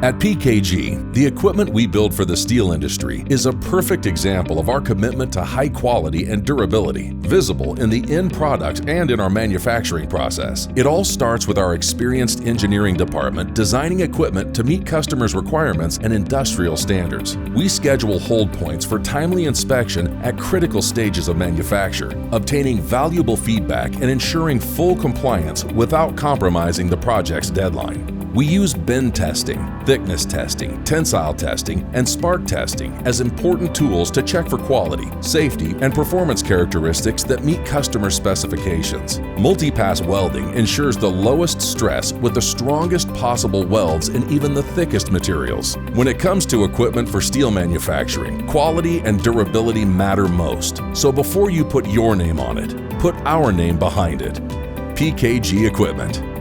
At PKG, the equipment we build for the steel industry is a perfect example of our commitment to high quality and durability, visible in the end product and in our manufacturing process. It all starts with our experienced engineering department designing equipment to meet customers' requirements and industrial standards. We schedule hold points for timely inspection at critical stages of manufacture, obtaining valuable feedback and ensuring full compliance without compromising the project's deadline. We use bend testing, thickness testing, tensile testing, and spark testing as important tools to check for quality, safety, and performance characteristics that meet customer specifications. Multi-pass welding ensures the lowest stress with the strongest possible welds in even the thickest materials. When it comes to equipment for steel manufacturing, quality and durability matter most. So before you put your name on it, put our name behind it. PKG Equipment.